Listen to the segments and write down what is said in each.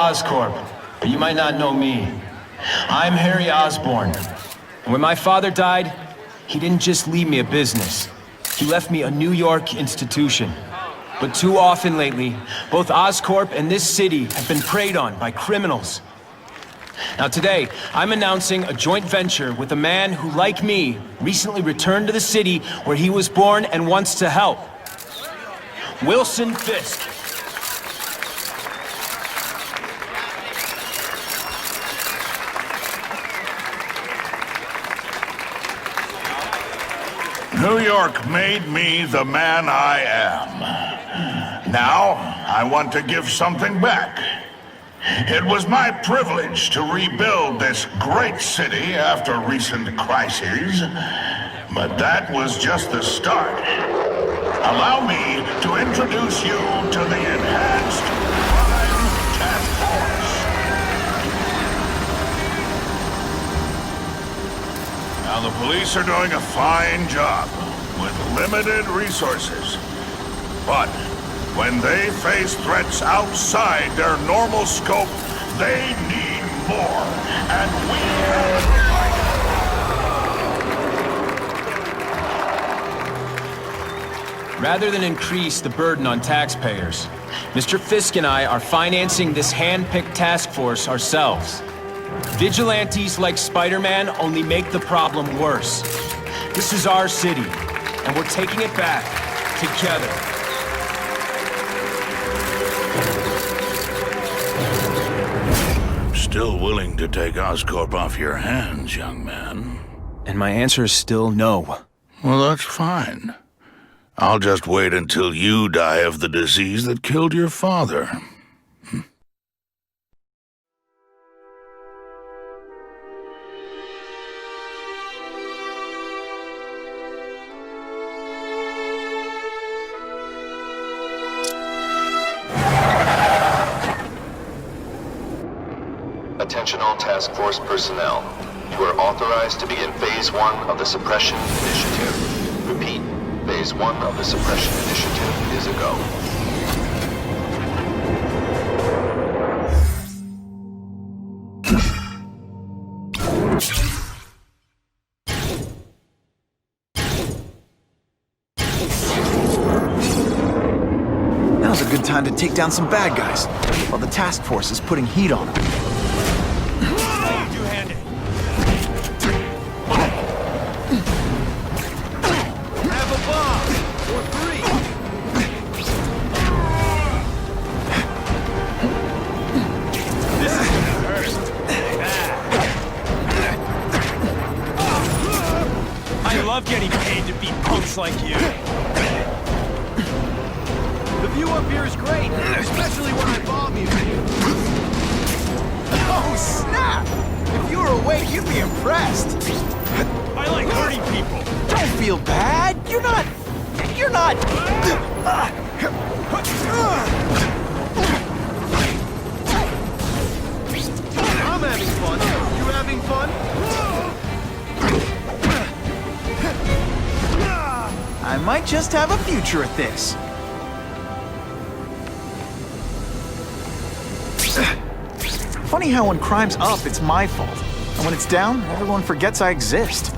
Oscorp, but you might not know me. I'm Harry Osborne. When my father died, he didn't just leave me a business. He left me a New York institution. But too often lately, both Oscorp and this city have been preyed on by criminals. Now today, I'm announcing a joint venture with a man who, like me, recently returned to the city where he was born and wants to help. Wilson Fisk. New York made me the man I am. Now, I want to give something back. It was my privilege to rebuild this great city after recent crises, but that was just the start. Allow me to introduce you to the Enhanced Crime Task Force. Now, the police are doing a fine job with limited resources. But when they face threats outside their normal scope, they need more. And we can provide it. Rather than increase the burden on taxpayers, Mr. Fisk and I are financing this hand-picked task force ourselves. Vigilantes like Spider-Man only make the problem worse. This is our city, and we're taking it back together. I'm still willing to take Oscorp off your hands, young man. And my answer is still no. Well, that's fine. I'll just wait until you die of the disease that killed your father. Attention all task force personnel. You are authorized to begin Phase 1 of the Suppression Initiative. Repeat, Phase 1 of the Suppression Initiative is a go. Now's a good time to take down some bad guys, while the task force is putting heat on them. I love getting paid to beat punks like you. The view up here is great, especially when I bomb you. Oh, snap! If you were awake, you'd be impressed. I like hurting people. Don't feel bad. You're not... I'm having fun. You having fun? I might just have a future at this. Funny how when crime's up, it's my fault. And when it's down, everyone forgets I exist.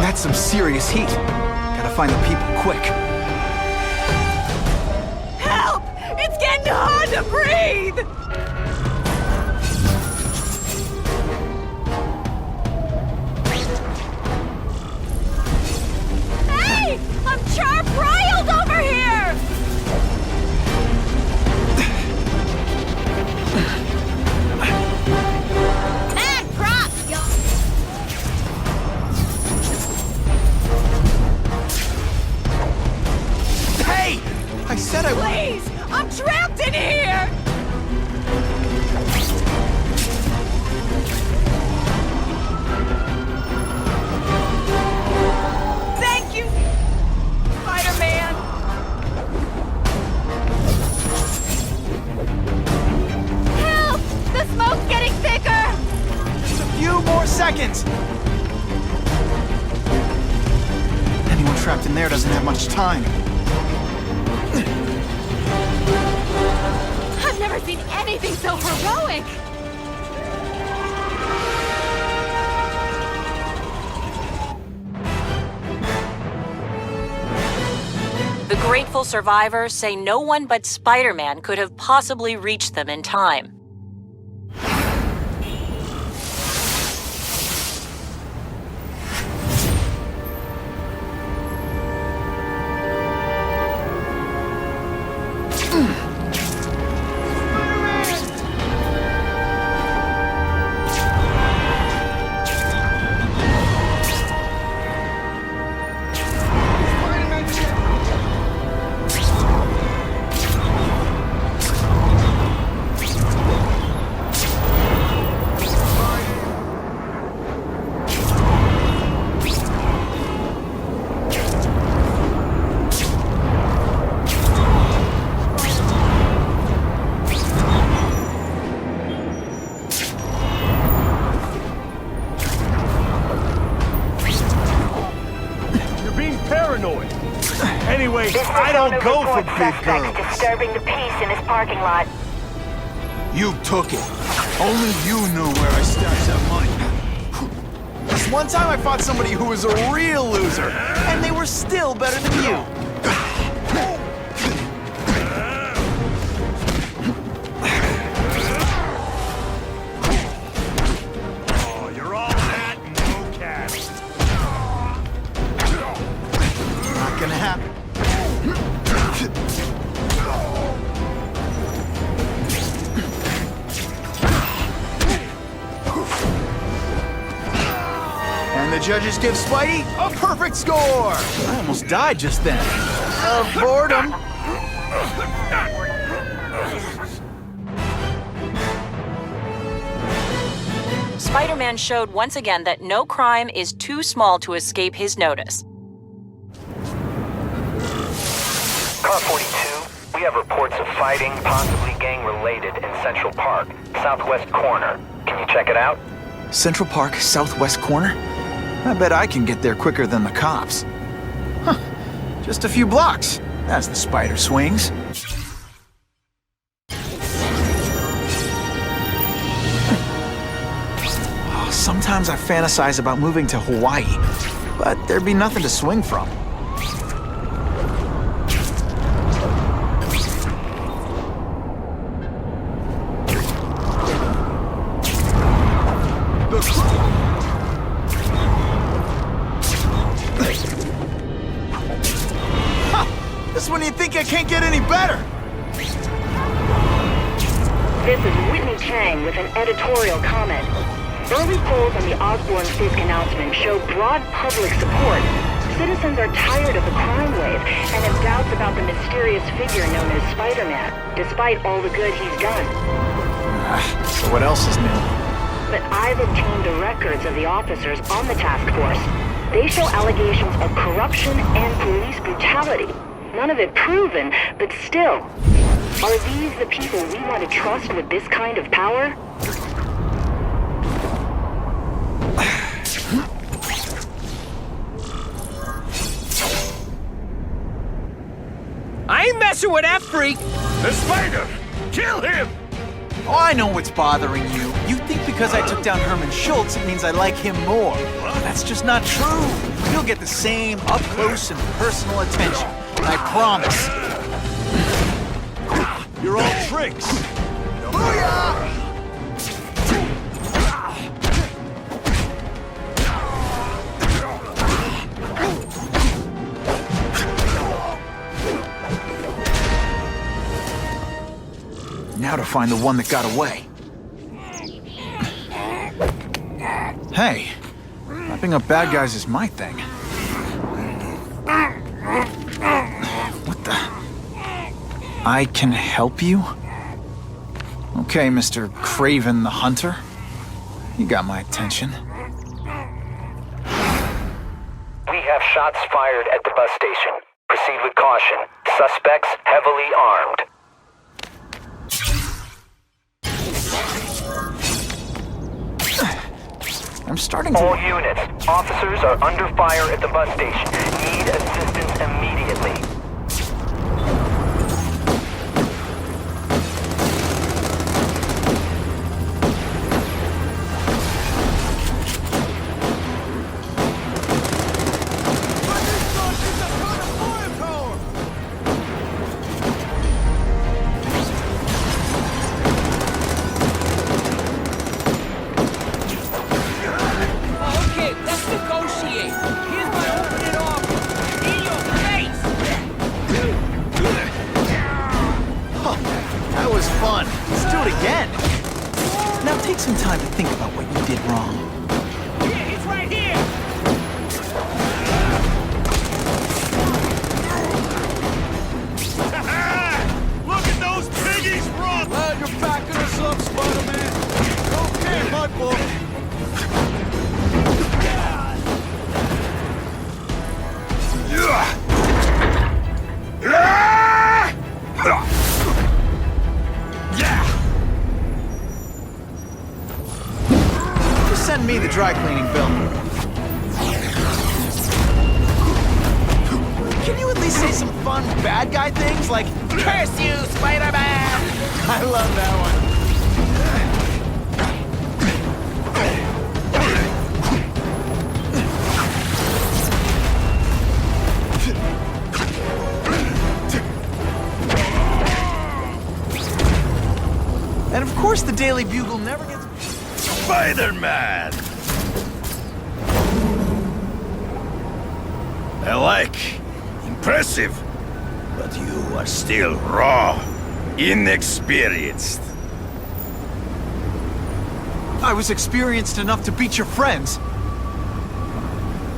That's some serious heat. Gotta find the people quick. Help! It's getting hard to breathe! Hey! I'm char-briled over here! Tag prop, y'all! Hey! I said I... Please! I'm trapped in here! seconds! Anyone trapped in there doesn't have much time. I've never seen anything so heroic! The grateful survivors say no one but Spider-Man could have possibly reached them in time. Anyway, I don't go for big girls. Disturbing the peace in his parking lot. You took it. Only you knew where I stashed that money. This one time I fought somebody who was a real loser, and they were still better than you. Oh, you're all that and no cash. Not gonna happen. And the judges give Spidey a perfect score! I almost died just then. Of boredom. Spider-Man showed once again that no crime is too small to escape his notice. Car 42, we have reports of fighting, possibly gang-related, in Central Park, southwest corner. Can you check it out? Central Park, southwest corner? I bet I can get there quicker than the cops. Huh. Just a few blocks, as the spider swings. Oh, sometimes I fantasize about moving to Hawaii, but there'd be nothing to swing from. This one you think I can't get any better. This is Whitney Chang with an editorial comment. Early polls on the Osborn Fisk announcement show broad public support. Citizens are tired of the crime wave and have doubts about the mysterious figure known as Spider-Man, despite all the good he's done. So what else is new? But I've obtained the records of the officers on the task force. They show allegations of corruption and police brutality. None of it proven, but still. Are these the people we want to trust with this kind of power? I ain't messing with that freak! The spider! Kill him! Oh, I know what's bothering you. You think because I took down Herman Schultz, it means I like him more. But that's just not true. You'll get the same up-close and personal attention. I promise. You're all tricks! Booyah! Now to find the one that got away. Hey, wrapping up bad guys is my thing. What the? I can help you? Okay, Mr. Craven the Hunter. You got my attention. We have shots fired at the bus station. Proceed with caution. Suspects heavily armed. I'm starting to... All units, officers are under fire at the bus station. Need assistance immediately. Some time to think about what you did wrong. Here, it's right here! Look at those piggies run! Well, you're backing us up, Spider-Man. Okay, my boy. Send me the dry cleaning bill. Can you at least say some fun bad guy things like, "Curse you, Spider-Man"? I love that one. And of course the Daily Bugle never gets... Spider-Man! I like. Impressive. But you are still raw. Inexperienced. I was experienced enough to beat your friends.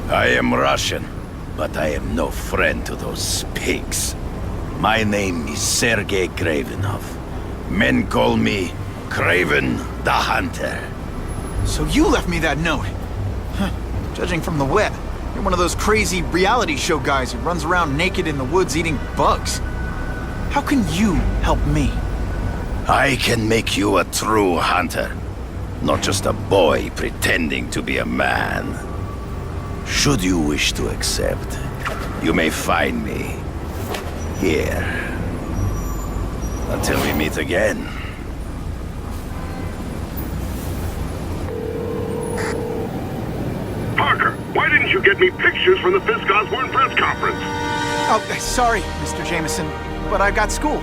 I am Russian, but I am no friend to those pigs. My name is Sergei Kravenov. Men call me Kraven the Hunter. So you left me that note. Huh. Judging from the web, you're one of those crazy reality show guys who runs around naked in the woods eating bugs. How can you help me? I can make you a true hunter. Not just a boy pretending to be a man. Should you wish to accept, you may find me here. Until we meet again. Parker, why didn't you get me pictures from the Fisk Osborn press conference? Oh, sorry, Mr. Jameson, but I've got school.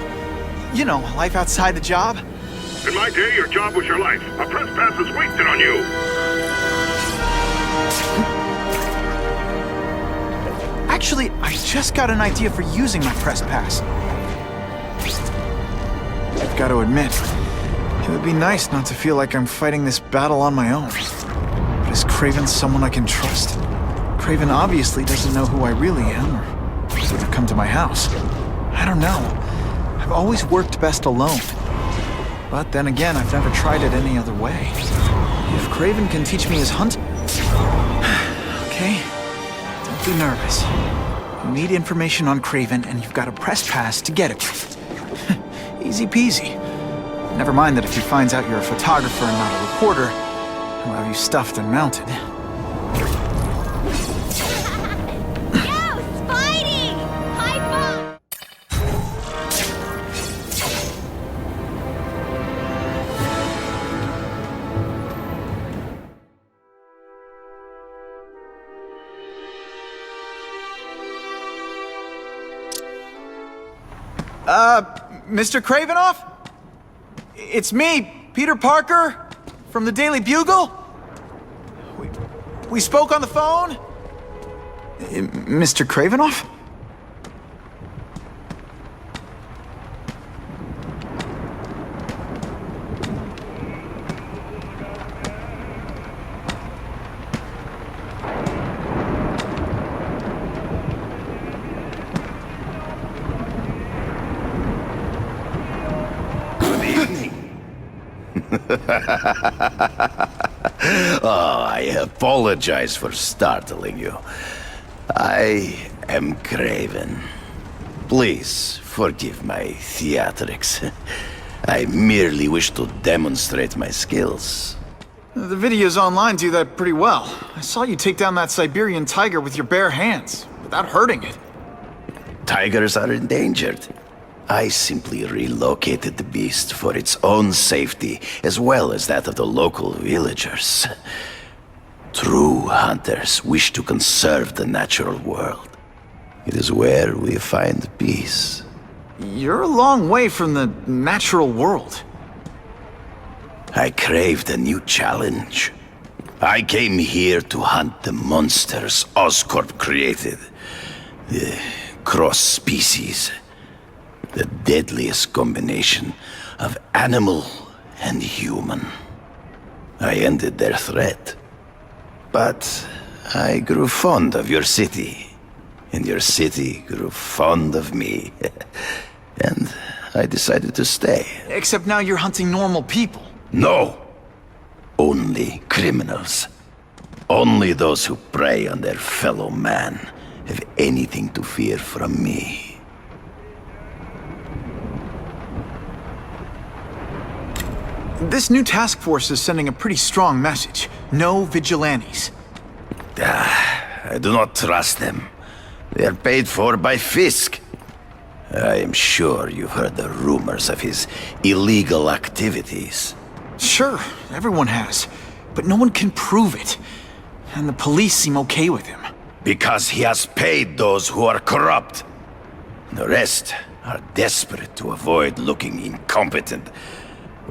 You know, life outside the job. In my day, your job was your life. A press pass is wasted on you. Actually, I just got an idea for using my press pass. I've got to admit, it would be nice not to feel like I'm fighting this battle on my own. But is Kraven someone I can trust? Kraven obviously doesn't know who I really am, or would have come to my house. I don't know. I've always worked best alone. But then again, I've never tried it any other way. If Kraven can teach me his hunt... Okay, don't be nervous. You need information on Kraven, and you've got a press pass to get it with. Easy peasy. Never mind that if he finds out you're a photographer and not a reporter, he'll have you stuffed and mounted. Mr. Kravinoff? It's me, Peter Parker, from the Daily Bugle. We spoke on the phone? Mr. Kravinoff? Oh, I apologize for startling you. I am Kraven. Please forgive my theatrics. I merely wish to demonstrate my skills. The videos online do that pretty well. I saw you take down that Siberian tiger with your bare hands, without hurting it. Tigers are endangered. I simply relocated the beast for its own safety, as well as that of the local villagers. True hunters wish to conserve the natural world. It is where we find peace. You're a long way from the natural world. I craved a new challenge. I came here to hunt the monsters Oscorp created. The cross-species. The deadliest combination of animal and human. I ended their threat. But I grew fond of your city. And your city grew fond of me. And I decided to stay. Except now you're hunting normal people. No! Only criminals. Only those who prey on their fellow man have anything to fear from me. This new task force is sending a pretty strong message. No vigilantes. I do not trust them. They are paid for by Fisk. I am sure you've heard the rumors of his illegal activities. Sure, everyone has. But no one can prove it. And the police seem okay with him. Because he has paid those who are corrupt. The rest are desperate to avoid looking incompetent.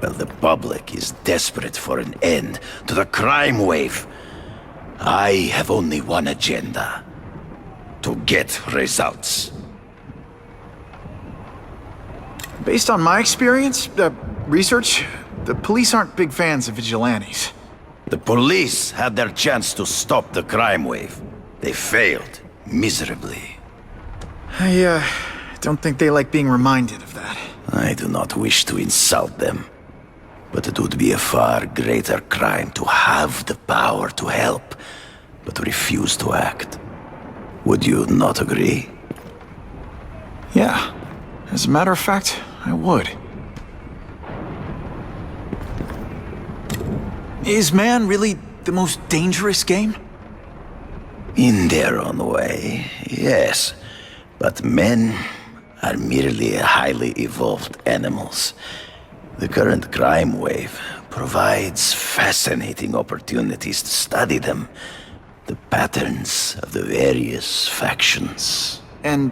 Well, the public is desperate for an end to the crime wave. I have only one agenda. To get results. Based on my experience, research, the police aren't big fans of vigilantes. The police had their chance to stop the crime wave. They failed miserably. I don't think they like being reminded of that. I do not wish to insult them. But it would be a far greater crime to have the power to help, but refuse to act. Would you not agree? Yeah. As a matter of fact, I would. Is man really the most dangerous game? In their own way, yes. But men are merely highly evolved animals. The current crime wave provides fascinating opportunities to study them. The patterns of the various factions. And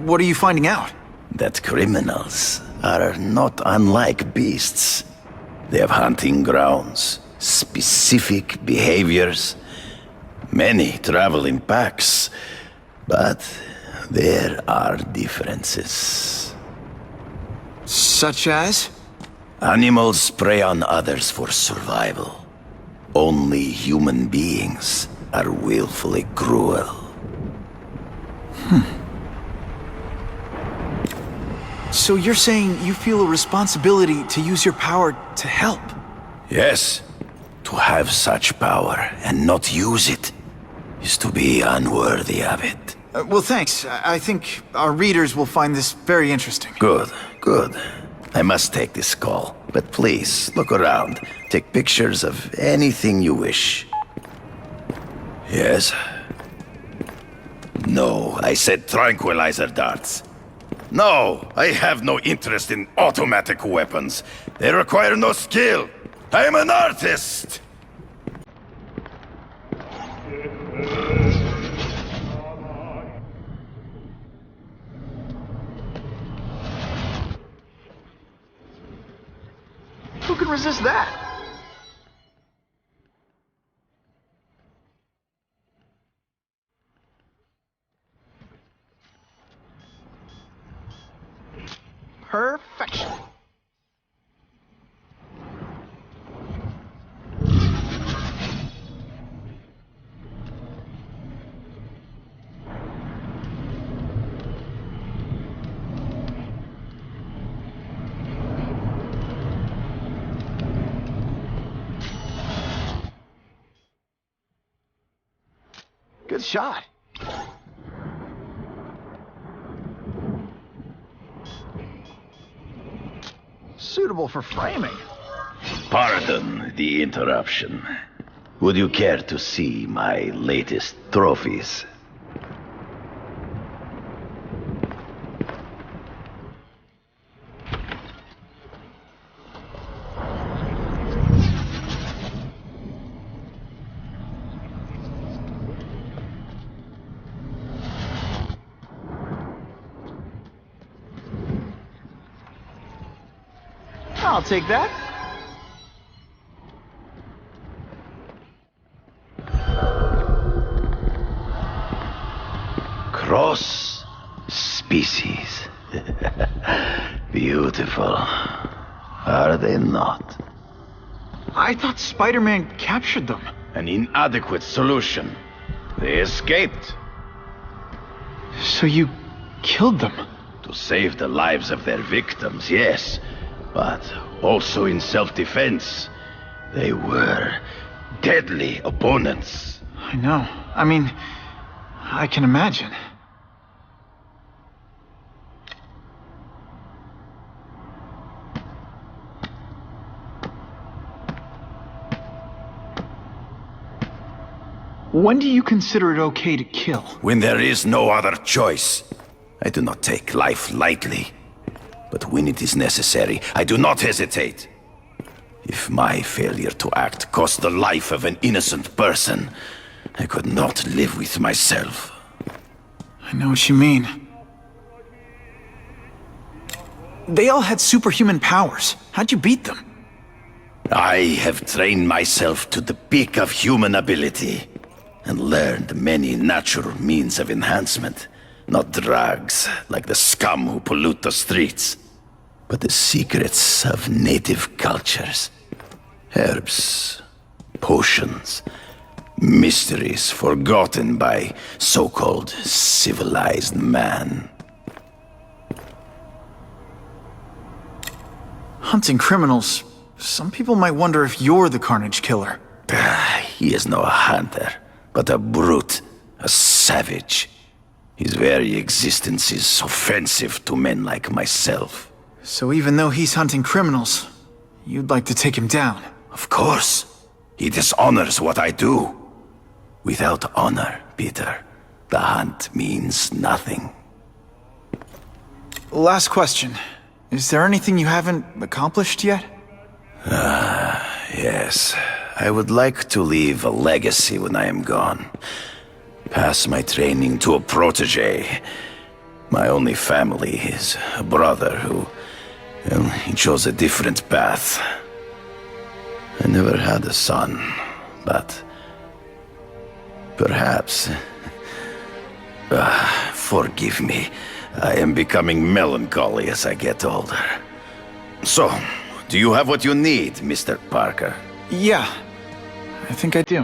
what are you finding out? That criminals are not unlike beasts. They have hunting grounds, specific behaviors. Many travel in packs, but there are differences. Such as? Animals prey on others for survival. Only human beings are willfully cruel. So you're saying you feel a responsibility to use your power to help? Yes. To have such power and not use it is to be unworthy of it. Well, thanks. I think our readers will find this very interesting. Good, good. I must take this call, but please, look around. Take pictures of anything you wish. Yes? No, I said tranquilizer darts. No, I have no interest in automatic weapons. They require no skill. I am an artist! Who can resist that? Perfection. Good shot. Suitable for framing. Pardon the interruption. Would you care to see my latest trophies? I'll take that. Cross species. Beautiful. Are they not? I thought Spider-Man captured them. An inadequate solution. They escaped. So you killed them? To save the lives of their victims, yes. But also in self-defense. They were deadly opponents. I know. I mean, I can imagine. When do you consider it okay to kill? When there is no other choice. I do not take life lightly. But when it is necessary, I do not hesitate. If my failure to act cost the life of an innocent person, I could not live with myself. I know what you mean. They all had superhuman powers. How'd you beat them? I have trained myself to the peak of human ability, and learned many natural means of enhancement. Not drugs, like the scum who pollute the streets, but the secrets of native cultures. Herbs, potions, mysteries forgotten by so-called civilized man. Hunting criminals. Some people might wonder if you're the Carnage Killer. He is no hunter, but a brute, a savage. His very existence is offensive to men like myself. So even though he's hunting criminals, you'd like to take him down? Of course. He dishonors what I do. Without honor, Peter, the hunt means nothing. Last question. Is there anything you haven't accomplished yet? Yes. I would like to leave a legacy when I am gone. Pass my training to a protege. My only family is a brother who... well, he chose a different path. I never had a son, but... perhaps... forgive me. I am becoming melancholy as I get older. So, do you have what you need, Mr. Parker? Yeah, I think I do.